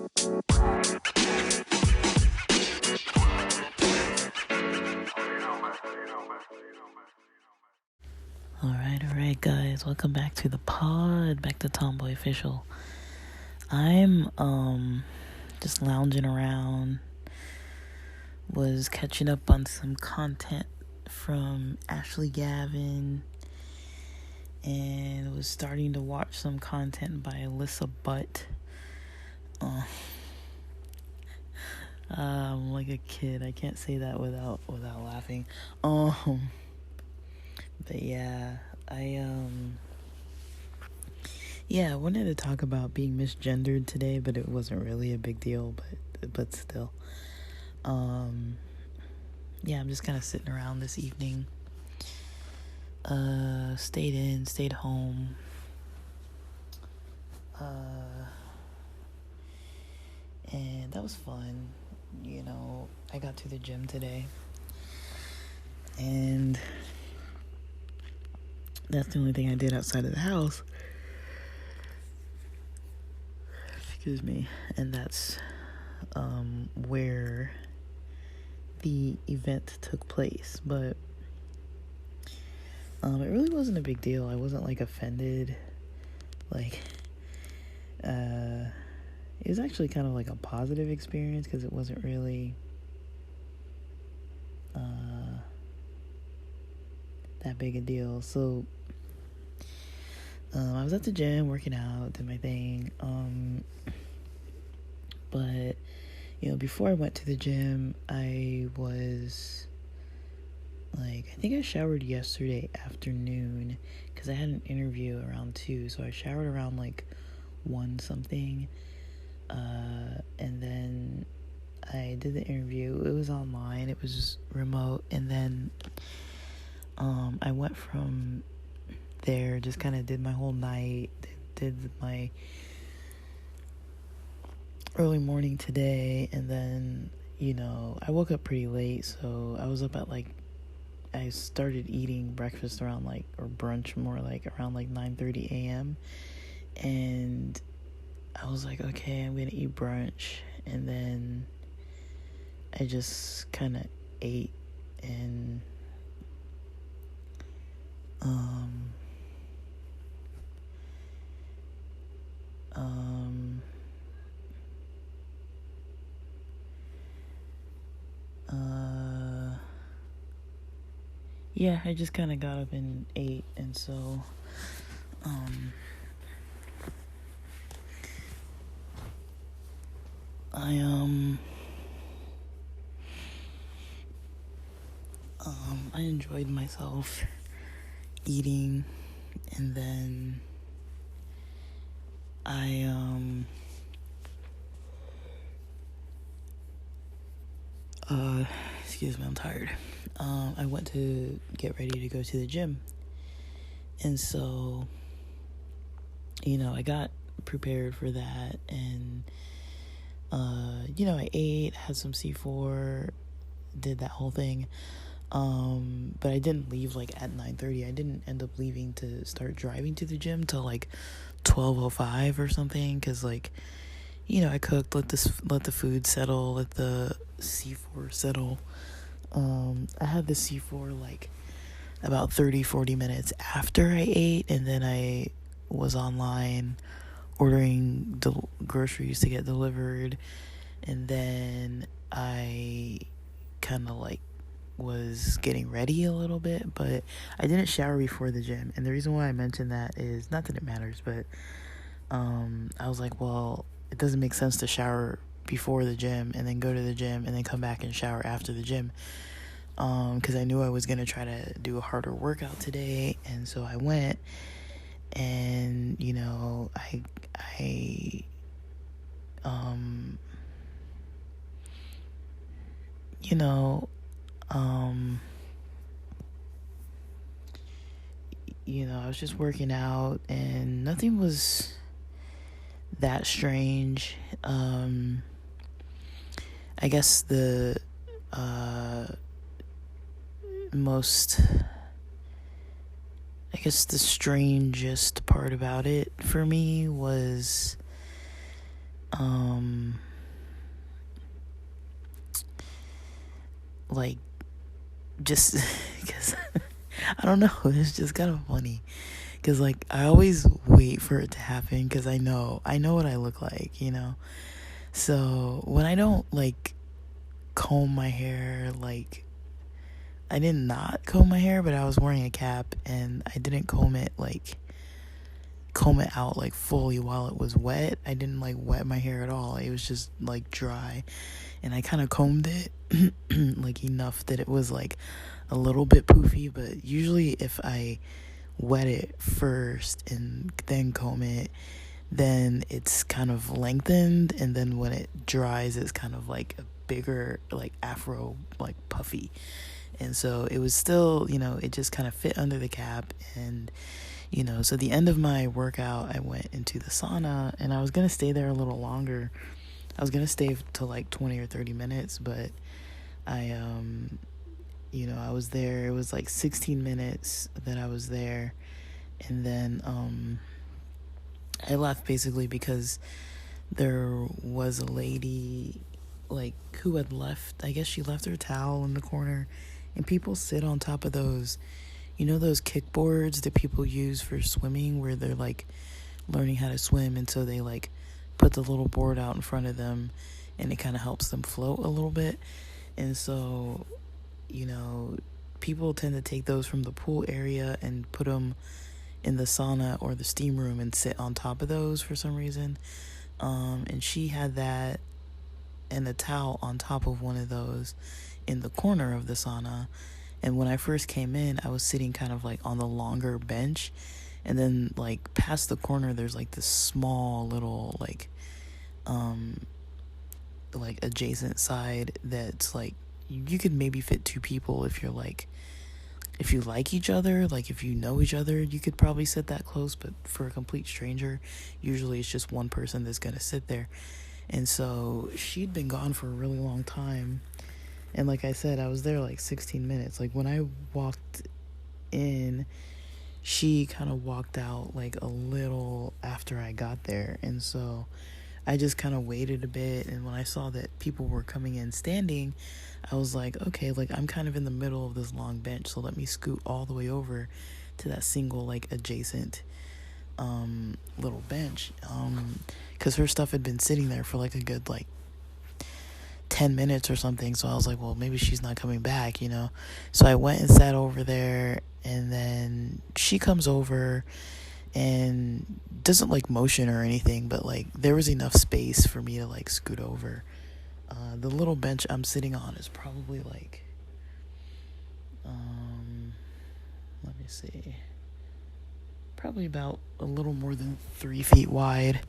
Alright, guys, welcome back to the pod, back to Tomboy Official. I'm, just lounging around, was catching up on some content from Ashley Gavin, and was starting to watch some content by Alyssa Butt. I'm like a kid, I can't say that without laughing. But yeah, I wanted to talk about being misgendered today, but it wasn't really a big deal, but still. I'm just kind of sitting around this evening. Stayed home. And that was fun. You know, I got to the gym today. And that's the only thing I did outside of the house. Excuse me. And that's where the event took place. But it really wasn't a big deal. I wasn't like offended. Like, it was actually kind of like a positive experience because it wasn't really that big a deal. So I was at the gym working out, did my thing. But you know, before I went to the gym, I was like, I think I showered yesterday afternoon because I had an interview around 2, so I showered around like 1 something, and then I did the interview. It was online, it was remote, and then I went from there, just kind of did my whole night, did my early morning today, and then, you know, I woke up pretty late, so I was up at like, I started eating breakfast around like, or brunch more like around like 9:30 a.m. and I was like, okay, I'm gonna eat brunch, and then I just kind of ate, and yeah, I just kind of got up and ate, and so I enjoyed myself eating, and then excuse me, I'm tired. I went to get ready to go to the gym, and so, you know, I got prepared for that, and you know, I ate, had some C4, did that whole thing, but I didn't leave like at 9:30. I didn't end up leaving to start driving to the gym till like 12:05 or something, because like, you know, I cooked, let the food settle, let the C4 settle. I had the C4 like about 30-40 minutes after I ate, and then I was online ordering groceries to get delivered, and then I kind of like was getting ready a little bit, but I didn't shower before the gym. And the reason why I mentioned that is not that it matters, but I was like, well, it doesn't make sense to shower before the gym and then go to the gym and then come back and shower after the gym, because I knew I was gonna try to do a harder workout today. And so I went, and you know, you know, I was just working out, and nothing was that strange. I guess the the strangest part about it for me was like, just because I don't know, it's just kind of funny. Because, like, I always wait for it to happen because I know what I look like, you know? So, when I don't, like, comb my hair, like, I did not comb my hair, but I was wearing a cap, and I didn't comb it out, like, fully while it was wet. I didn't, like, wet my hair at all. It was just, like, dry. And I kind of combed it, like, enough that it was, like, a little bit poofy, but usually if I wet it first and then comb it, then it's kind of lengthened, and then when it dries it's kind of like a bigger, like, afro, like, puffy. And so it was still, it just kind of fit under the cap. And so the end of my workout, I went into the sauna, and I was gonna stay there a little longer. I was gonna stay till like 20 or 30 minutes, but I I was there. It was like 16 minutes that I was there. And then I left basically because there was a lady, like, who had left. I guess she left her towel in the corner. And people sit on top of those, those kickboards that people use for swimming, where they're, like, learning how to swim. And so they, like, put the little board out in front of them, and it kind of helps them float a little bit. And so, people tend to take those from the pool area and put them in the sauna or the steam room and sit on top of those for some reason. And she had that and a towel on top of one of those in the corner of the sauna. And when I first came in, I was sitting kind of like on the longer bench, and then, like, past the corner there's like this small little, like adjacent side that's like, you could maybe fit two people if you like each other, like, if you know each other, you could probably sit that close. But for a complete stranger, usually it's just one person that's gonna sit there. And so she'd been gone for a really long time, and like I said, I was there like 16 minutes. Like, when I walked in, she kind of walked out like a little after I got there. And so I just kind of waited a bit, and when I saw that people were coming in standing, I was like, okay, like, I'm kind of in the middle of this long bench, so let me scoot all the way over to that single, like, adjacent little bench, because her stuff had been sitting there for like a good, like, 10 minutes or something. So I was like, well, maybe she's not coming back, so I went and sat over there, and then she comes over and doesn't, like, motion or anything, but, like, there was enough space for me to, like, scoot over. The little bench I'm sitting on is probably like, let me see, probably about a little more than 3 feet wide.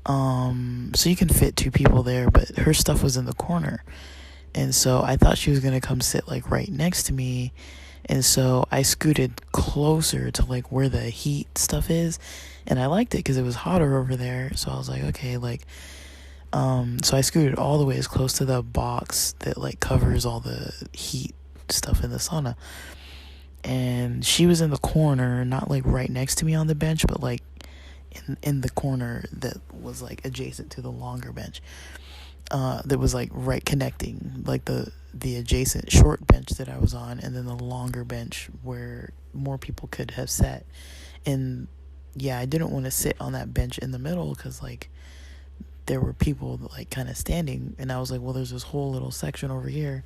So you can fit two people there, but her stuff was in the corner. And so I thought she was going to come sit, like, right next to me. And so I scooted closer to, like, where the heat stuff is. And I liked it because it was hotter over there. So I was like, okay, like, so I scooted all the way as close to the box that, like, covers all the heat stuff in the sauna. And she was in the corner, not, like, right next to me on the bench, but, like, in the corner that was, like, adjacent to the longer bench. That was, like, right connecting, like, the adjacent short bench that I was on, and then the longer bench where more people could have sat. And yeah, I didn't want to sit on that bench in the middle because, like, there were people, like, kind of standing, and I was like, well, there's this whole little section over here.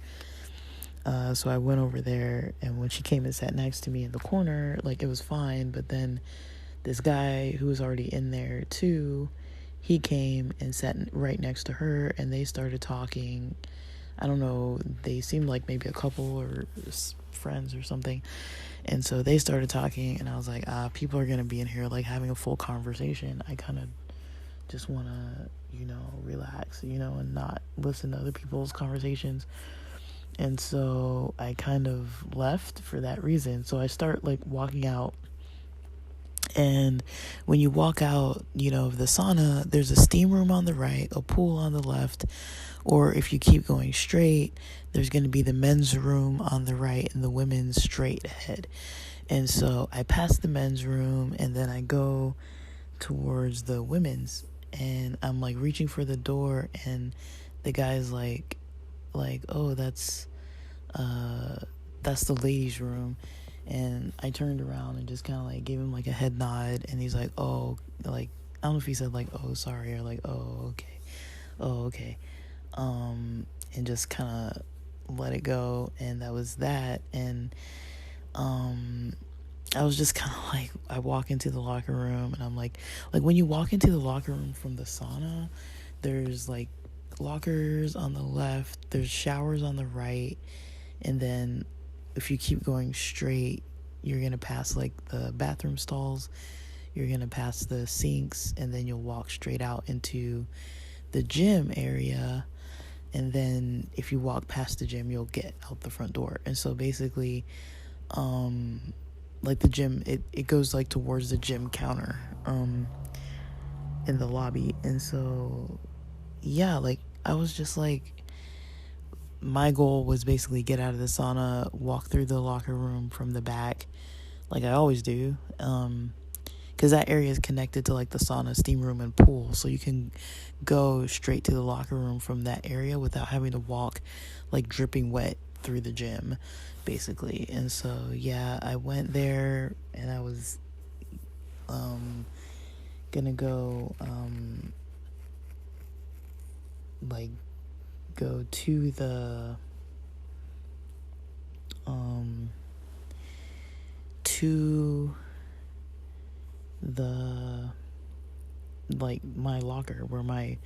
So I went over there, and when she came and sat next to me in the corner, like, it was fine. But then this guy who was already in there too, he came and sat right next to her, and they started talking. I don't know, they seemed like maybe a couple or friends or something. And so they started talking, and I was like, people are going to be in here, like, having a full conversation. I kind of just want to, relax, and not listen to other people's conversations. And so I kind of left for that reason. So I start, like, walking out. And when you walk out, of the sauna, there's a steam room on the right, a pool on the left, or if you keep going straight, there's going to be the men's room on the right and the women's straight ahead. And so I pass the men's room, and then I go towards the women's, and I'm, like, reaching for the door, and the guy's like, oh, that's that's the ladies' room. And I turned around and just kind of like gave him like a head nod, and he's like, oh, like, I don't know if he said like, oh, sorry, or like, oh, okay, and just kind of let it go, and that was that. And I was just kind of like, I walk into the locker room, and I'm like when you walk into the locker room from the sauna, there's like lockers on the left, there's showers on the right, and then if you keep going straight, you're gonna pass like the bathroom stalls, you're gonna pass the sinks, and then you'll walk straight out into the gym area. And then if you walk past the gym, you'll get out the front door. And so basically, like the gym, it goes like towards the gym counter in the lobby. And so yeah, like I was just like, my goal was basically get out of the sauna, walk through the locker room from the back, like I always do, because that area is connected to like the sauna, steam room, and pool, so you can go straight to the locker room from that area without having to walk like dripping wet through the gym, basically. And so yeah, I went there, and I was gonna go like go to the like my locker where my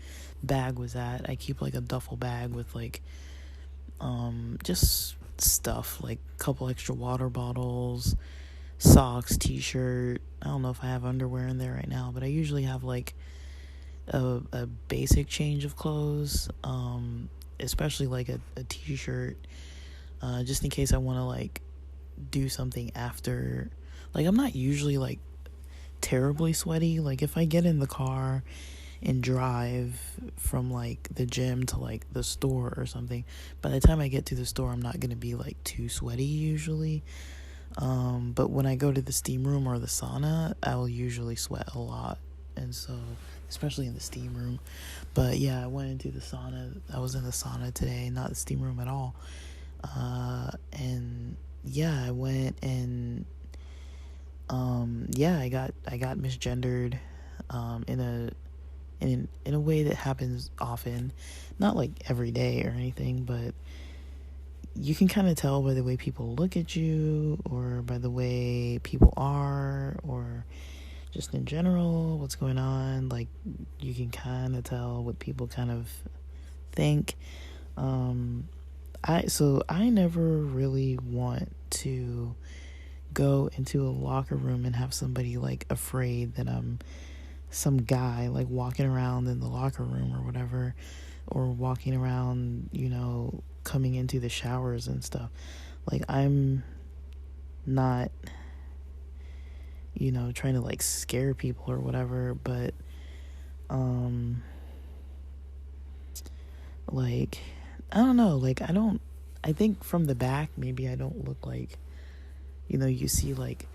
bag was at. I keep like a duffel bag with like just stuff, like a couple extra water bottles, socks, t-shirt. I don't know if I have underwear in there right now, but I usually have like a basic change of clothes, especially like a t-shirt, just in case I want to like do something after. Like I'm not usually like terribly sweaty. Like if I get in the car and drive from like the gym to like the store or something, by the time I get to the store I'm not gonna be like too sweaty usually. But when I go to the steam room or the sauna, I'll usually sweat a lot. And so, especially in the steam room. But yeah, I went into the sauna. I was in the sauna today, not the steam room at all. And yeah, I went and yeah, I got misgendered in a way that happens often, not like every day or anything, but you can kind of tell by the way people look at you, or by the way people are, or just in general what's going on. Like you can kind of tell what people kind of think. I never really want to go into a locker room and have somebody like afraid that I'm some guy like walking around in the locker room or whatever, or walking around, coming into the showers and stuff. Like I'm not, trying to like scare people or whatever, but like I don't know, like I think from the back maybe I don't look like, you see like,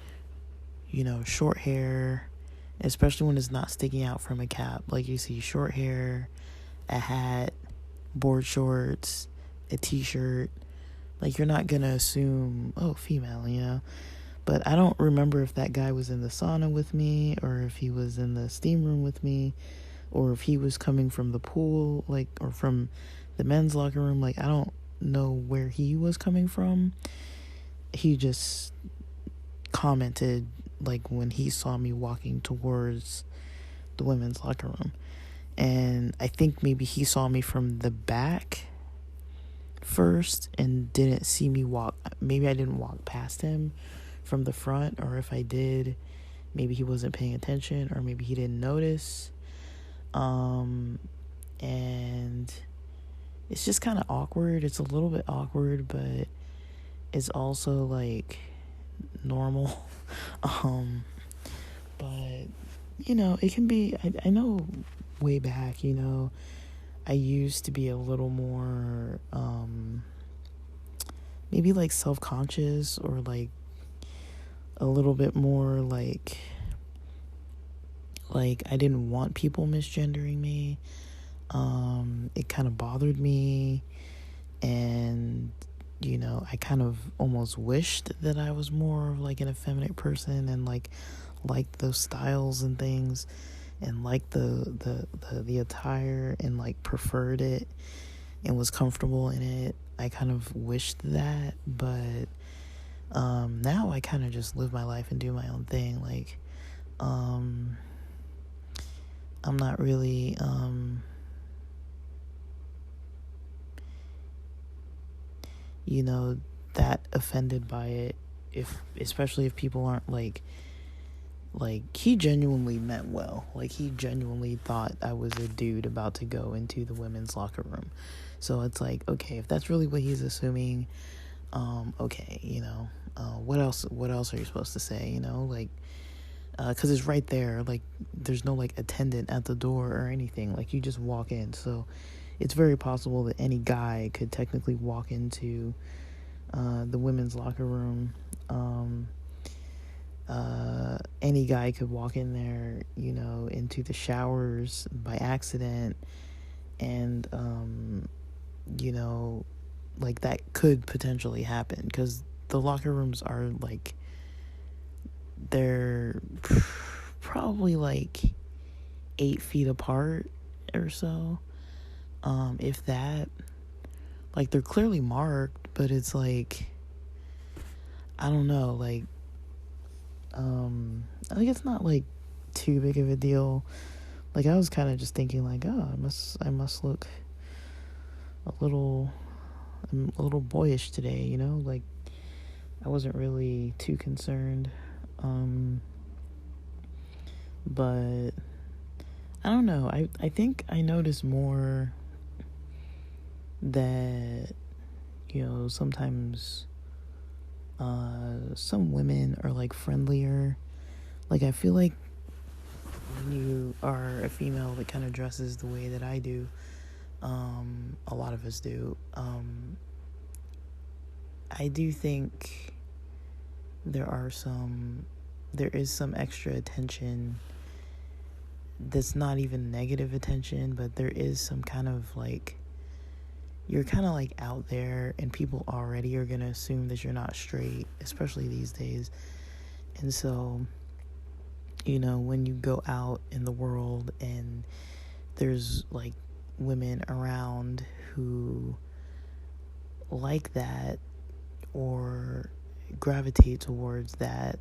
short hair, especially when it's not sticking out from a cap. Like you see short hair, a hat, board shorts, a t-shirt. Like you're not gonna assume, oh, female, But I don't remember if that guy was in the sauna with me, or if he was in the steam room with me, or if he was coming from the pool, like, or from the men's locker room. Like I don't know where he was coming from. He just commented like when he saw me walking towards the women's locker room, and I think maybe he saw me from the back first and didn't see me walk. Maybe I didn't walk past him from the front, or if I did, maybe he wasn't paying attention, or maybe he didn't notice. And it's just kind of awkward. It's a little bit awkward, but it's also like normal. But it can be. I know way back, I used to be a little more maybe like self-conscious, or like a little bit more like I didn't want people misgendering me. It kind of bothered me, and I kind of almost wished that I was more of like an effeminate person and like liked those styles and things and liked the attire and like preferred it and was comfortable in it. I kind of wished that, but now I kind of just live my life and do my own thing. Like I'm not really that offended by it, especially if people aren't like he genuinely meant well. Like he genuinely thought I was a dude about to go into the women's locker room. So it's like, okay, if that's really what he's assuming, okay, what else are you supposed to say, like, because it's right there, like there's no like attendant at the door or anything, like you just walk in. So it's very possible that any guy could technically walk into the women's locker room. Any guy could walk in there, into the showers by accident, and like that could potentially happen because the locker rooms are like, they're probably like 8 feet apart or so, if that. Like they're clearly marked, but it's like, I don't know, like I think it's not like too big of a deal. Like I was kind of just thinking like, oh, I must look I'm a little boyish today, like I wasn't really too concerned. But I don't know, I think I noticed more that sometimes some women are like friendlier. Like I feel like when you are a female that kind of dresses the way that I do, a lot of us do, I do think there is some extra attention that's not even negative attention, but there is some kind of like, you're kind of like out there and people already are going to assume that you're not straight, especially these days. And so, when you go out in the world and there's like women around who like that or gravitate towards that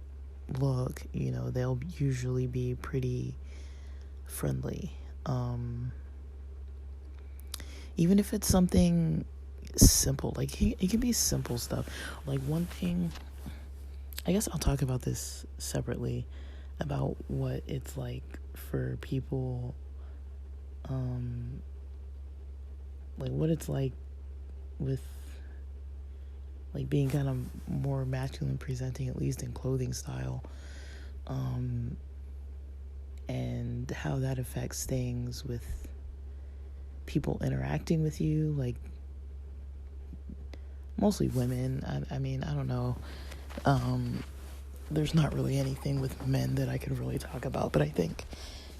look, they'll usually be pretty friendly. Even if it's something simple, like it can be simple stuff. Like one thing, I guess I'll talk about this separately, about what it's like for people, like what it's like with like being kind of more masculine presenting, at least in clothing style, and how that affects things with people interacting with you, like mostly women. I mean, I don't know. There's not really anything with men that I could really talk about, but I think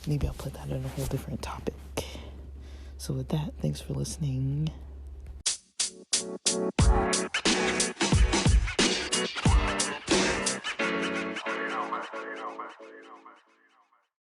maybe I'll put that in a whole different topic. So with that, thanks for listening.